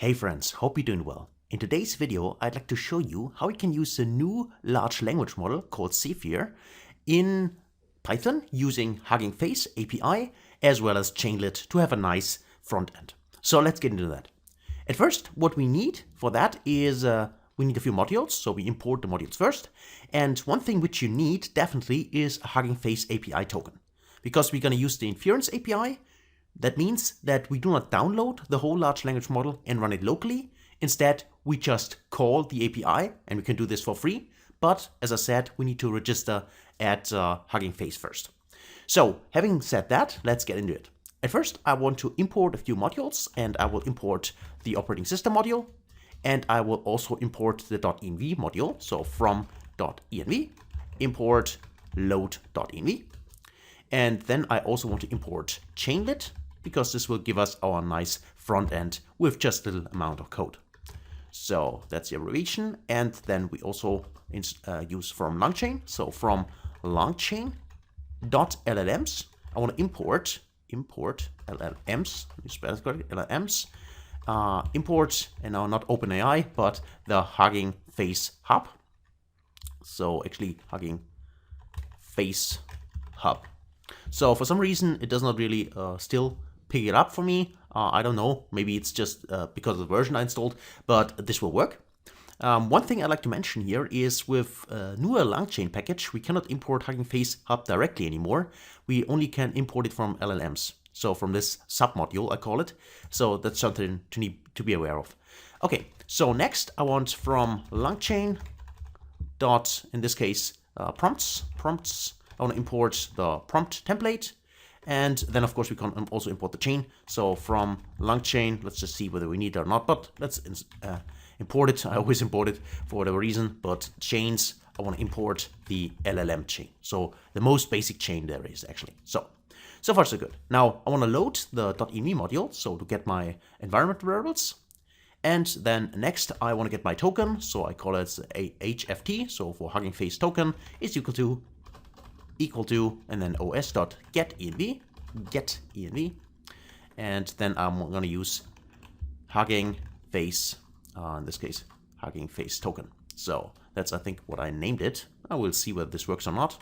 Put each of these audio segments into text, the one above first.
Hey friends, hope you're doing well. In today's video, I'd like to show you how you can use a new large language model called ZEPHYR in Python using Hugging Face API as well as chainlit to have a nice front end. So let's get into that. At first, what we need for that is we need a few modules, so we import the modules first. And one thing which you need definitely is a Hugging Face API token. Because we're going to use the Inference API, that means that we do not download the whole large language model and run it locally. Instead, we just call the API, and we can do this for free. But as I said, we need to register at Hugging Face first. So having said that, let's get into it. At first, I want to import a few modules, and I will import the operating system module, and I will also import the .env module. So from .env, import load.env. And then I also want to import chainlit, because this will give us our nice front end with just a little amount of code. So that's the abbreviation. And then we also use from langchain. So from langchain.llms, I want to import LLMs, let me spell it correctly, LLMs, import, and now not OpenAI, but the Hugging Face hub. So actually Hugging Face hub. So for some reason, it does not really still pick it up for me. I don't know, maybe it's just because of the version I installed, but this will work. One thing I'd like to mention here is with newer langchain package, we cannot import Hugging Face hub directly anymore. We only can import it from LLMs. So from this submodule, I call it. So that's something to need to be aware of. Okay, so next I want from langchain dot, in this case, prompts. I want to import the prompt template, and then of course we can also import the chain. So from langchain, let's just see whether we need it or not, but let's import it. I always import it for whatever reason, but chains, I want to import the LLM chain. So the most basic chain there is actually. So far so good. Now I want to load the .env module, so to get my environment variables. And then next I want to get my token, so I call it a HFT, so for Hugging Face token is equal to, and then os.getEnv, and then I'm going to use Hugging Face, in this case, Hugging Face token. So that's, I think, what I named it. I will see whether this works or not.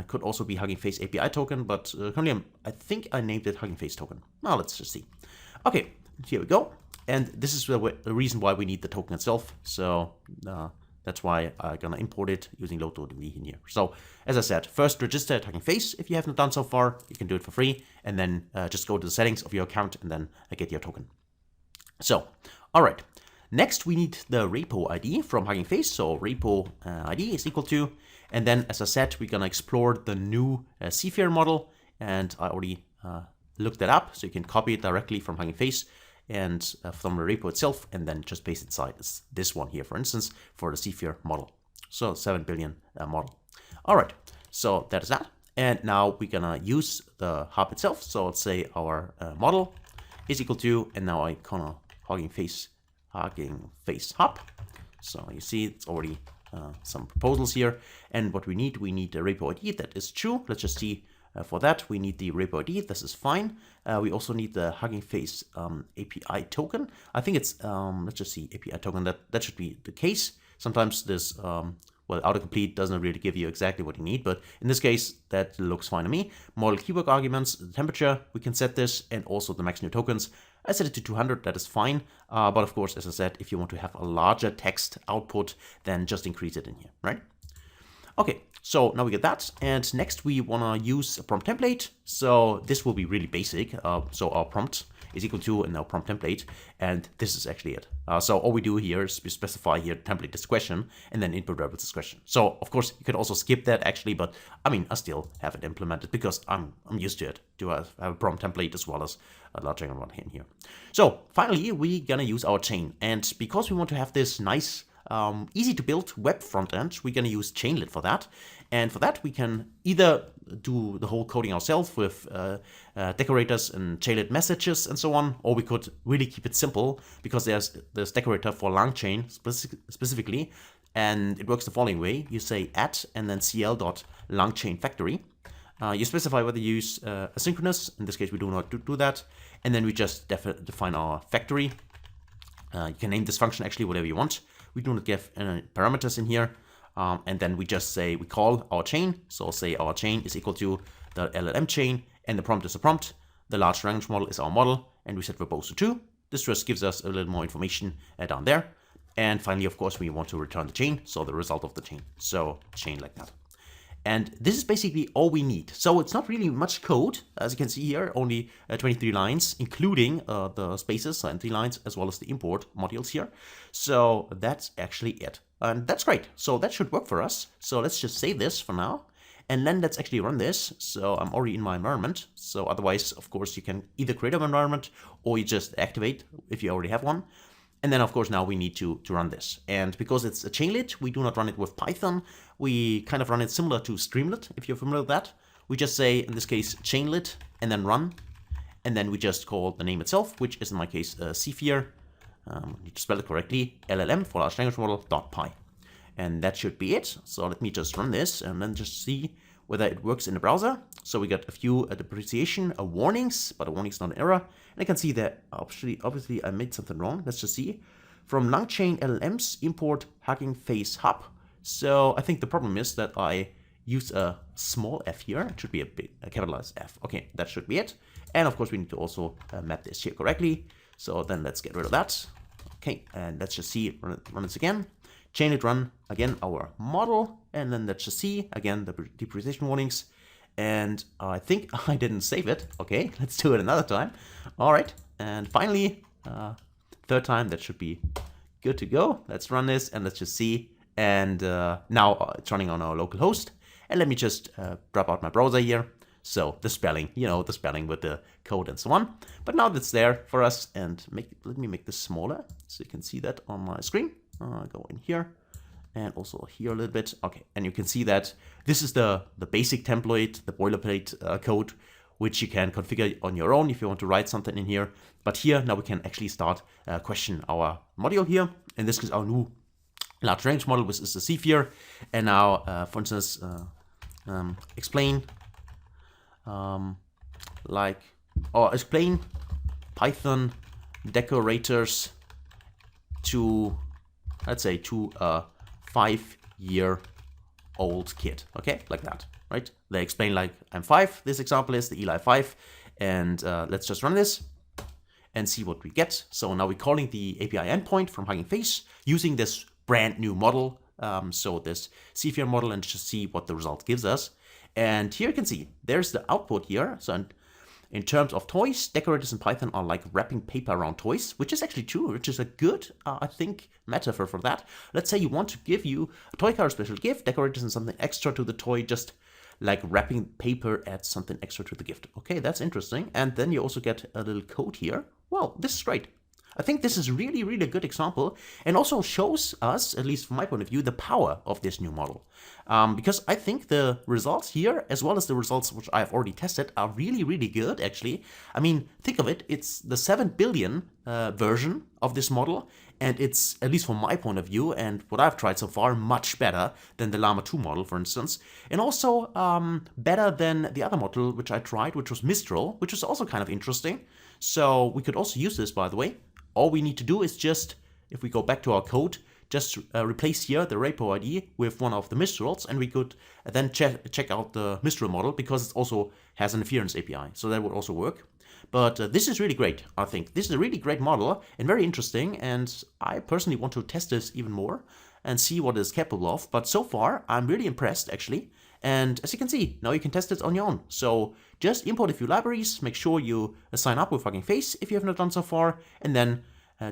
Could also be Hugging Face API token, but currently I think I named it Hugging Face token. Now let's just see. Okay, here we go. And this is the reason why we need the token itself. So that's why I'm gonna import it using load.env in here. So as I said, first register at Hugging Face. If you haven't done so far, you can do it for free, and then just go to the settings of your account and then get your token. So, all right. Next, we need the repo ID from Hugging Face. So repo ID is equal to, and then as I said, we're gonna explore the new ZEPHYR model, and I already looked that up, so you can copy it directly from Hugging Face and from the repo itself, and then just paste it inside this one here, for instance, for the ZEPHYR model. So 7 billion model. All right, so that is that. And now we're gonna use the hub itself. So let's say our model is equal to, and now I call Hugging Face hub. So you see it's already some proposals here. And what we need a repo ID that is true. Let's just see. For that, we need the repo ID. This is fine. We also need the Hugging Face API token. I think it's, let's just see, API token. That should be the case. Sometimes this, well, autocomplete doesn't really give you exactly what you need, but in this case, that looks fine to me. Model keyword arguments, the temperature, we can set this, and also the max new tokens. I set it to 200, that is fine. But of course, as I said, if you want to have a larger text output, then just increase it in here, right? Okay, so now we get that, and next we want to use a prompt template. So this will be really basic. So our prompt is equal to, and now prompt template, and this is actually it. So all we do here is we specify here template this question, and then input variables this question. So of course you could also skip that actually, but I mean I still have it implemented because I'm used to it. Do I have a prompt template as well as a large language one in here? So finally we're gonna use our chain, and because we want to have this nice easy to build web front end, we're going to use chainlit for that. And for that, we can either do the whole coding ourselves with decorators and chainlit messages and so on, or we could really keep it simple because there's this decorator for langchain specifically, and it works the following way. You say add and then cl.langchain factory. You specify whether you use asynchronous. In this case, we do not do that. And then we just define our factory. You can name this function actually whatever you want. We do not give any parameters in here. And then we just say, we call our chain. So say our chain is equal to the LLM chain, and the prompt is a prompt. The large language model is our model, and we set verbose to 2. This just gives us a little more information down there. And finally, of course, we want to return the chain, so the result of the chain. So chain like that. And this is basically all we need. So it's not really much code, as you can see here, only 23 lines, including the spaces and 3 lines, as well as the import modules here. So that's actually it. And that's great. So that should work for us. So let's just save this for now. And then let's actually run this. So I'm already in my environment. So otherwise, of course, you can either create an environment or you just activate if you already have one. And then, of course, now we need to run this. And because it's a chainlit, we do not run it with Python. We kind of run it similar to Streamlit, if you're familiar with that. We just say, in this case, chainlit, and then run. And then we just call the name itself, which is in my case, ZEPHYR, I need to spell it correctly, LLM for large language model, .py. And that should be it. So let me just run this and then just see whether it works in the browser. So we got a few depreciation warnings, but a warning is not an error. And I can see that obviously I made something wrong. Let's just see. From langchain LLMs, import Hugging Face Hub. So I think the problem is that I use a small f here. It should be a capitalized F. Okay, that should be it. And of course we need to also map this here correctly. So then let's get rid of that. Okay, and let's just see, run this again. Chainlit run, again, our model, and then let's just see, again, the depreciation warnings. And I think I didn't save it. Okay, let's do it another time. All right, and finally, third time, that should be good to go. Let's run this, and let's just see. And now it's running on our local host. And let me just drop out my browser here. So the spelling, the spelling with the code and so on. But now that's there for us, and let me make this smaller so you can see that on my screen. Go in here and also here a little bit. Okay, and you can see that this is the basic template, the boilerplate code, which you can configure on your own if you want to write something in here. But here now we can actually start question our module here. And this is our new large language model, which is the ZEPHYR. And now, for instance, explain explain Python decorators to, let's say, to a 5-year-old kid. Okay, like that, right? They explain like I'm 5. This example is the Eli 5. And let's just run this and see what we get. So now we're calling the API endpoint from Hugging Face using this brand new model. So this ZEPHYR model, and just see what the result gives us. And here you can see there's the output here. So in terms of toys, decorators in Python are like wrapping paper around toys, which is actually true, which is a good, I think, metaphor for that. Let's say you want to give you a toy car a special gift, decorators and something extra to the toy, just like wrapping paper adds something extra to the gift. Okay, that's interesting. And then you also get a little code here. Well, this is great. I think this is really, really a good example, and also shows us, at least from my point of view, the power of this new model. Because I think the results here, as well as the results which I've already tested, are really, really good, actually. I mean, think of it, it's the 7 billion version of this model, and it's, at least from my point of view, and what I've tried so far, much better than the Llama 2 model, for instance. And also better than the other model which I tried, which was Mistral, which was also kind of interesting. So we could also use this, by the way. All we need to do is just, if we go back to our code, just replace here the repo ID with one of the Mistrals, and we could then check out the Mistral model, because it also has an inference API, so that would also work. But this is really great, I think. This is a really great model and very interesting, and I personally want to test this even more and see what it's capable of. But so far, I'm really impressed, actually. And as you can see, now you can test it on your own. So just import a few libraries, make sure you sign up with Hugging Face if you have not done so far, and then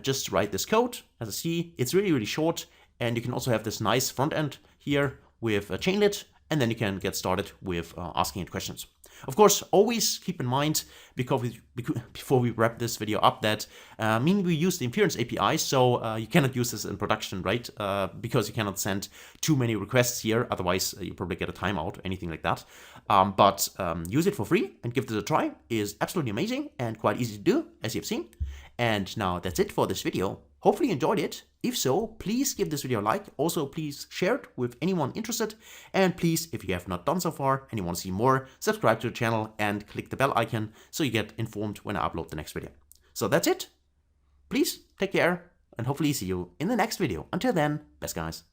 just write this code. As I see, it's really, really short, and you can also have this nice front end here with a chainlit, and then you can get started with asking it questions. Of course, always keep in mind, before we wrap this video up, that we use the Inference API, so you cannot use this in production, right? Because you cannot send too many requests here, otherwise you probably get a timeout or anything like that. But use it for free and give this a try. Is absolutely amazing and quite easy to do, as you've seen. And now that's it for this video. Hopefully you enjoyed it. If so, please give this video a like. Also, please share it with anyone interested. And please, if you have not done so far and you want to see more, subscribe to the channel and click the bell icon so you get informed when I upload the next video. So that's it. Please take care. and hopefully see you in the next video. Until then, best guys.